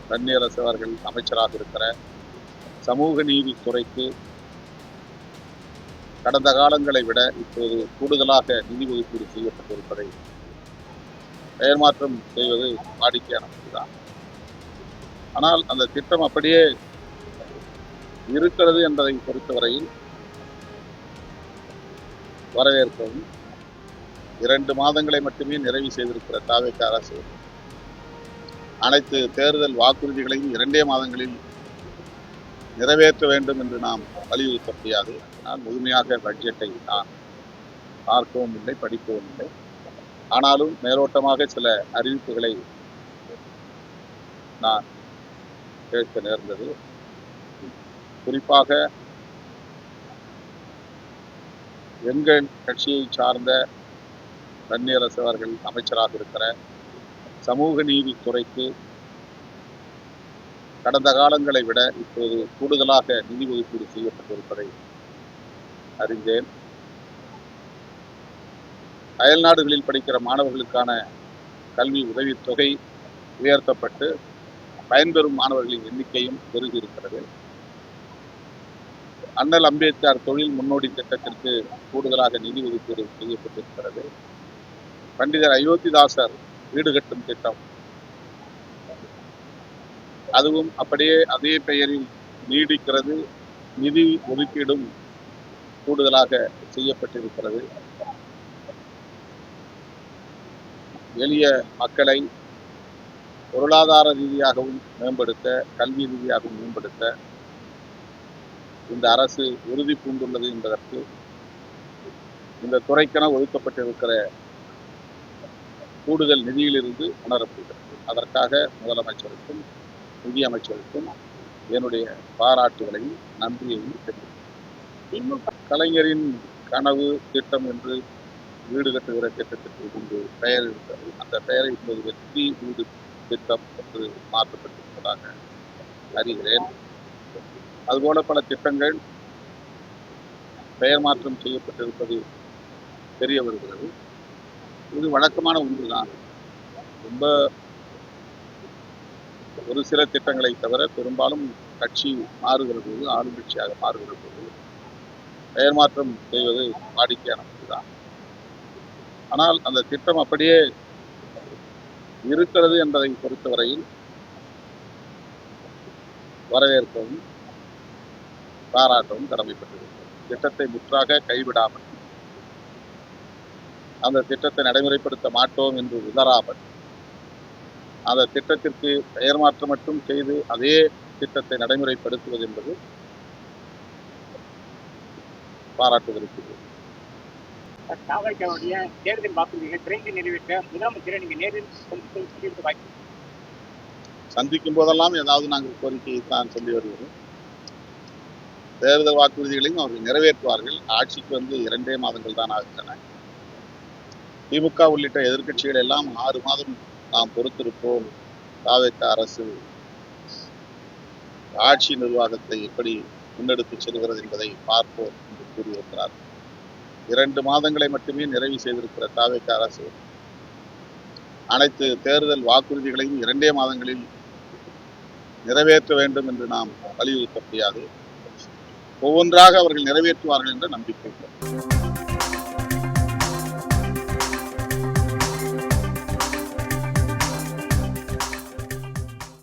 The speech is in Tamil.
வன்னியரசு அவர்கள் அமைச்சராக இருக்கிற சமூக நீதித்துறைக்கு கடந்த காலங்களை விட இப்போது கூடுதலாக நிதி ஒதுக்கீடு செய்யப்பட்டிருப்பதை பெயர் மாற்றம் செய்வது வாடிக்கையானதுதான். ஆனால் அந்த திட்டம் அப்படியே இருக்கிறது என்பதை பொறுத்தவரையில் வரவேற்கவும், 2 மாதங்களை மட்டுமே நிறைவு செய்திருக்கிற தாவேக அரசு அனைத்து தேர்தல் வாக்குறுதிகளையும் 2 மாதங்களில் நிறைவேற்ற வேண்டும் என்று நாம் வலியுறுத்த முடியாது. நான் முழுமையாக பட்ஜெட்டை நான் பார்க்கவும் இல்லை, படிக்கவும் இல்லை. ஆனாலும் மேலோட்டமாக சில அறிவிப்புகளை நான் கேட்க நேர்ந்தது. குறிப்பாக எங்கள் கட்சியை சார்ந்த வன்னியரசு அவர்கள் அமைச்சராக இருக்கிற சமூக நீதித்துறைக்கு கடந்த காலங்களை விட இப்போது கூடுதலாக நிதி ஒதுக்கீடு செய்யப்பட்டிருப்பதை அறிந்தேன். அயல்நாடுகளில் படிக்கிற மாணவர்களுக்கான கல்வி உதவித்தொகை உயர்த்தப்பட்டு பயன்பெறும் மாணவர்களின் எண்ணிக்கையும் பெருகி இருக்கிறது. அண்ணல் அம்பேத்கர் தொழில் முன்னோடி திட்டத்திற்கு கூடுதலாக நிதி ஒதுக்கீடு செய்யப்பட்டிருக்கிறது. பண்டிதர் அயோத்திதாசர் வீடு கட்டும் திட்டம், அதுவும் அப்படியே அதே பெயரில் நீடிக்கிறது. நிதி ஒதுக்கீடும் கூடுதலாக செய்யப்பட்டிருக்கிறது. எளிய மக்களை பொருளாதார ரீதியாகவும் மேம்படுத்த, கல்வி ரீதியாகவும் மேம்படுத்த இந்த அரசு உறுதி பூண்டுள்ளது என்பதற்கு இந்த துறைக்கென ஒதுக்கப்பட்டிருக்கிற கூடுதல் நிதியிலிருந்து உணரப்படுகிறது. அதற்காக முதலமைச்சருக்கும் நிதியமைச்சருக்கும் என்னுடைய பாராட்டுகளையும் நன்றியையும் தெரிவிக்கிறேன். கலைஞரின் கனவு திட்டம் என்று வீடு கட்டுகிற திட்டத்திற்கு முன்பு பெயர் இருக்கிறது. அந்த பெயரை இப்போது வெற்றி வீடு திட்டம் என்று மாற்றப்பட்டிருப்பதாக அறிகிறேன். அதுபோல பல திட்டங்கள் பெயர் மாற்றம் செய்யப்பட்டிருப்பது தெரிய வருகிறது. இது வழக்கமான ஒன்றுதான். ரொம்ப ஒரு சில திட்டங்களை தவிர பெரும்பாலும் கட்சி மாறுகிற போது, ஆளுங்கட்சியாக மாறுகிற போது பெயர் மாற்றம் செய்வது வாடிக்கையான ஒன்றுதான். ஆனால் அந்த திட்டம் அப்படியே இருக்கிறது என்பதை பொறுத்தவரையில் வரவேற்கவும் பாராட்டவும் கடமைப்பட்டிருக்கிறது. திட்டத்தை முற்றாக கைவிடாமல், அந்த திட்டத்தை நடைமுறைப்படுத்த மாட்டோம் என்று உதறாமல், அந்த திட்டத்திற்கு பெயர் மாற்றம் மட்டும் செய்து அதே திட்டத்தை நடைமுறைப்படுத்துவது என்பது பாராட்டுவதற்குரியது. தேர்தல் வாக்குறுதிகளை விரைந்து நிறைவேற்ற முதலமைச்சரை நீங்க நேரில் சந்திக்கும் போதெல்லாம் ஏதாவது நாங்கள் கோரிக்கையை தான் சொல்லி வருகிறோம். தேர்தல் வாக்குறுதிகளையும் அவர்கள் நிறைவேற்றுவார்கள். ஆட்சிக்கு வந்து 2 மாதங்கள் தான் ஆகின்றன. திமுக உள்ளிட்ட எதிர்க்கட்சிகள் எல்லாம் 6 மாதம் நாம் பொறுத்திருப்போம், தாவேக அரசு ஆட்சி நிர்வாகத்தை எப்படி முன்னெடுத்து செல்கிறது என்பதை பார்ப்போம் என்று கூறியிருக்கிறார். 2 மாதங்களை மட்டுமே நிறைவு செய்திருக்கிற தாவேக அரசு அனைத்து தேர்தல் வாக்குறுதிகளையும் 2 மாதங்களில் நிறைவேற்ற வேண்டும் என்று நாம் வலியுறுத்த முடியாது. ஒவ்வொன்றாக அவர்கள் நிறைவேற்றுவார்கள் என்ற நம்பிக்கை.